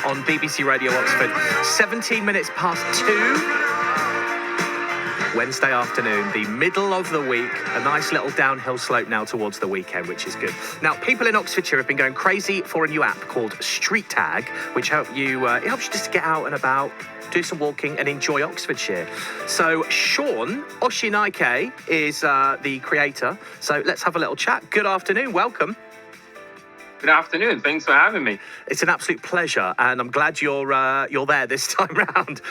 on BBC Radio Oxford. 17 minutes past 2. Wednesday afternoon, the middle of the week. A nice little downhill slope now towards the weekend, which is good. Now, people in Oxfordshire have been going crazy for a new app called Street Tag, which helps you just to get out and about, do some walking and enjoy Oxfordshire. So Sean Oshinaike is the creator. So let's have a little chat. Good afternoon. Welcome. Good afternoon. Thanks for having me. It's an absolute pleasure, and I'm glad you're there this time round.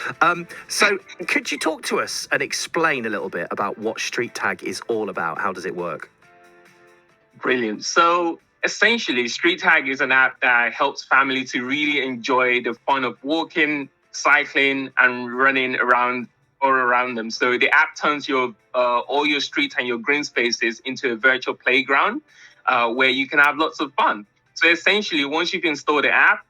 So could you talk to us and explain a little bit about what Street Tag is all about? How does it work? Brilliant. So essentially, Street Tag is an app that helps family to really enjoy the fun of walking, cycling, and running around them. So the app turns your all your streets and your green spaces into a virtual playground where you can have lots of fun. So essentially, once you've installed the app,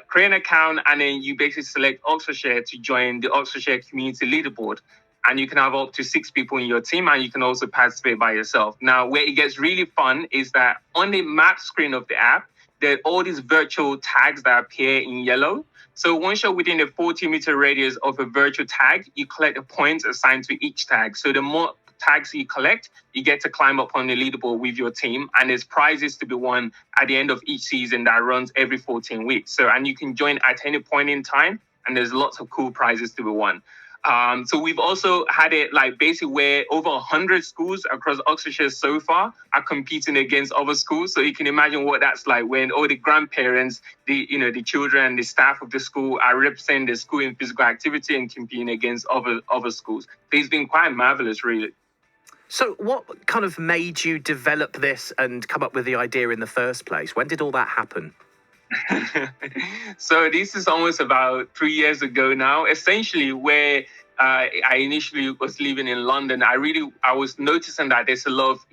create an account, and then you basically select Oxfordshire to join the Oxfordshire Community Leaderboard. And you can have up to 6 people in your team, and you can also participate by yourself. Now, where it gets really fun is that on the map screen of the app, there are all these virtual tags that appear in yellow. So once you're within a 40-meter radius of a virtual tag, you collect the points assigned to each tag. So the more tags you collect, you get to climb up on the leaderboard with your team, and there's prizes to be won at the end of each season that runs every 14 weeks. And you can join at any point in time, and there's lots of cool prizes to be won. So we've also had it basically where over 100 schools across Oxfordshire so far are competing against other schools. So you can imagine what that's like when all the grandparents, the children and the staff of the school are representing the school in physical activity and competing against other schools. So it's been quite marvelous, really. So what kind of made you develop this and come up with the idea in the first place? When did all that happen? So this is almost about 3 years ago now, essentially where I initially was living in London. I was noticing that there's a lot of,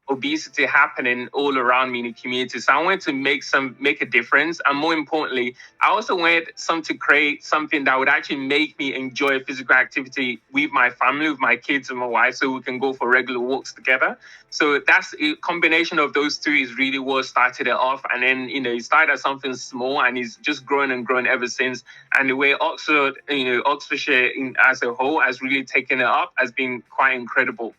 obesity happening all around me in the community. So I wanted to make a difference. And more importantly, I also wanted to create something that would actually make me enjoy physical activity with my family, with my kids and my wife, so we can go for regular walks together. So that's a combination of those two is really what started it off. And then, it started as something small and it's just grown and grown ever since. And the way Oxfordshire as a whole has really taken it up has been quite incredible.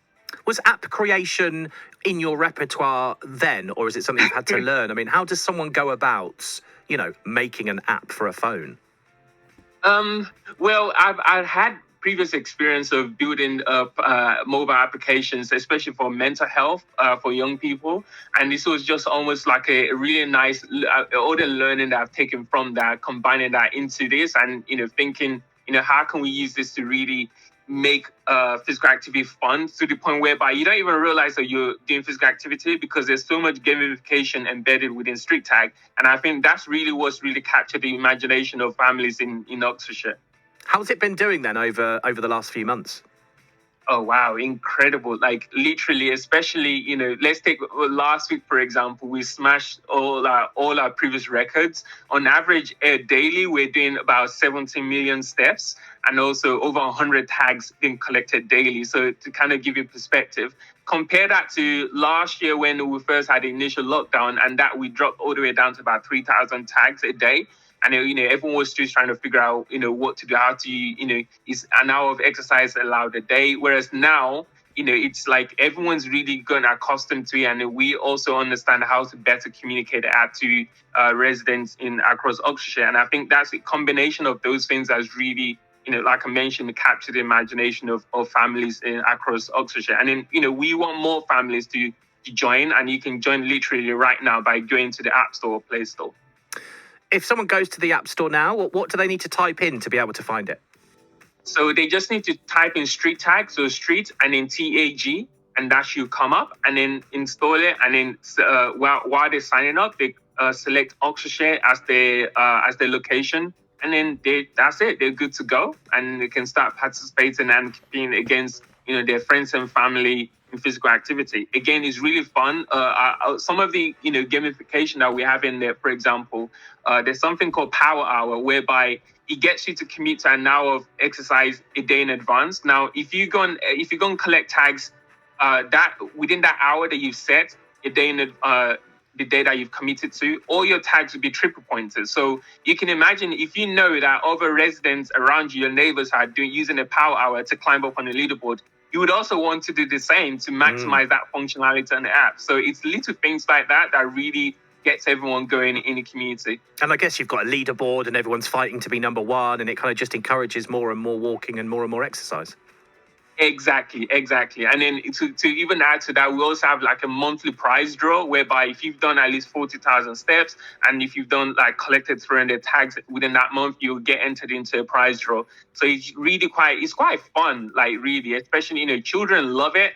Was app creation in your repertoire then, or is it something you've had to learn? I mean, how does someone go about, making an app for a phone? Well, I've had previous experience of building mobile applications, especially for mental health for young people. And this was just almost like a really nice, all the learning that I've taken from that, combining that into this and, thinking, how can we use this to really make physical activity fun to the point whereby you don't even realize that you're doing physical activity because there's so much gamification embedded within Street Tag. And I think that's really what's really captured the imagination of families in Oxfordshire. How's it been doing then over the last few months? Oh, wow. Incredible. Literally, especially, let's take last week, for example, we smashed all our previous records. On average, daily, we're doing about 17 million steps and also over 100 tags being collected daily. So to kind of give you perspective, compare that to last year when we first had the initial lockdown and that we dropped all the way down to about 3,000 tags a day. And, everyone was just trying to figure out, what to do, how to, is an hour of exercise allowed a day? Whereas now, it's like everyone's really gotten accustomed to it. And we also understand how to better communicate the app to residents across Oxfordshire. And I think that's a combination of those things that's really, like I mentioned, captured the imagination of families across Oxfordshire. And then, we want more families to join. And you can join literally right now by going to the App Store or Play Store. If someone goes to the App Store now, what do they need to type in to be able to find it? So they just need to type in Street Tag, so Street and then TAG, and that should come up, and then install it. And then while they're signing up, they select Oxfordshire as their location, and then that's it. They're good to go, and they can start participating and competing against their friends and family in physical activity. Again, it's really fun. Some of the gamification that we have in there, for example, there's something called Power Hour, whereby it gets you to commit to an hour of exercise a day in advance. Now, if you go and collect tags that within that hour that you've set a day in the day that you've committed to, all your tags will be triple pointed. So you can imagine if you know that other residents around you, your neighbors are using a power hour to climb up on the leaderboard, you would also want to do the same to maximize that functionality on the app. So it's little things like that that really gets everyone going in the community. And I guess you've got a leaderboard and everyone's fighting to be number one, and it kind of just encourages more and more walking and more exercise. Exactly. And then to even add to that, we also have like a monthly prize draw whereby if you've done at least 40,000 steps and if you've done like collected 300 tags within that month, you'll get entered into a prize draw. So it's really quite fun, like really, especially, children love it.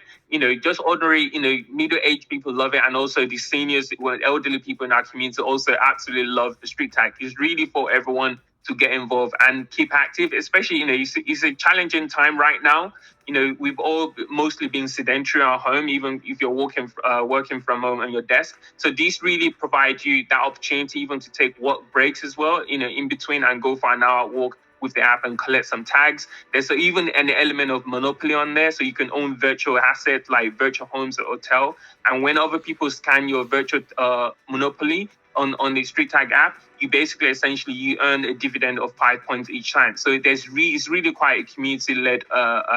Just ordinary, middle-aged people love it. And also the seniors, elderly people in our community also absolutely love the street tag. It's really for everyone to get involved and keep active, especially, it's a challenging time right now. We've all mostly been sedentary at home, even if you're working from home on your desk. So these really provide you that opportunity even to take work breaks as well, in between and go for an hour walk with the app and collect some tags. There's even an element of monopoly on there, so you can own virtual assets like virtual homes or hotel. And when other people scan your virtual monopoly on the Street Tag app, you basically essentially you earn a dividend of 5 points each time. So it's really quite a community-led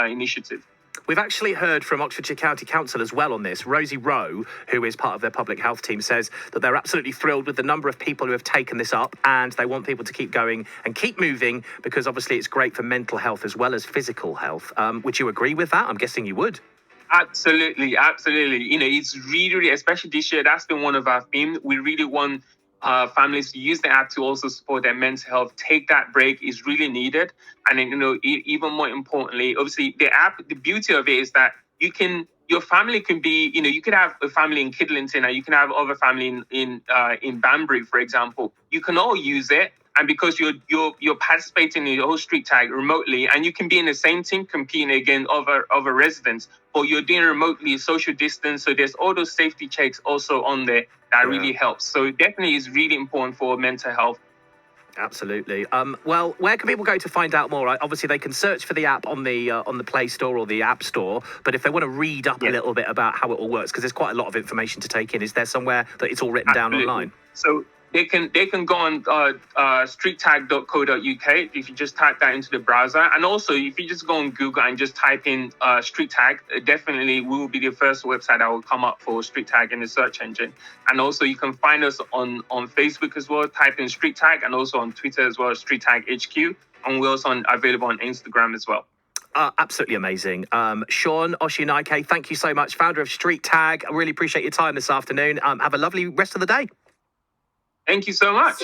initiative. We've actually heard from Oxfordshire County Council as well on this. Rosie Rowe, who is part of their public health team, says that they're absolutely thrilled with the number of people who have taken this up, and they want people to keep going and keep moving because obviously it's great for mental health as well as physical health. Would you agree with that? I'm guessing you would. Absolutely. It's really, especially this year, that's been one of our themes. We really want families to use the app to also support their mental health. Take that break is really needed. And then, even more importantly, obviously the app, the beauty of it is that your family can be, you could have a family in Kidlington and you can have other family in Banbury, for example. You can all use it. And because you're participating in the whole street tag remotely, and you can be in the same team competing against other residents, but you're doing remotely, social distance. So there's all those safety checks also on there that really helps. So it definitely is really important for mental health. Absolutely. Well, where can people go to find out more? Obviously, they can search for the app on the Play Store or the App Store. But if they want to read up a little bit about how it all works, because there's quite a lot of information to take in, is there somewhere that it's all written down online? So they can go on streettag.co.uk if you just type that into the browser. And also, if you just go on Google and just type in street tag, definitely we will be the first website that will come up for street tag in the search engine. And also, you can find us on Facebook as well, type in street tag, and also on Twitter as well, street tag HQ. And we're also available on Instagram as well. Absolutely amazing. Sean Oshinaike, thank you so much, founder of Street Tag. I really appreciate your time this afternoon. Have a lovely rest of the day. Thank you so much.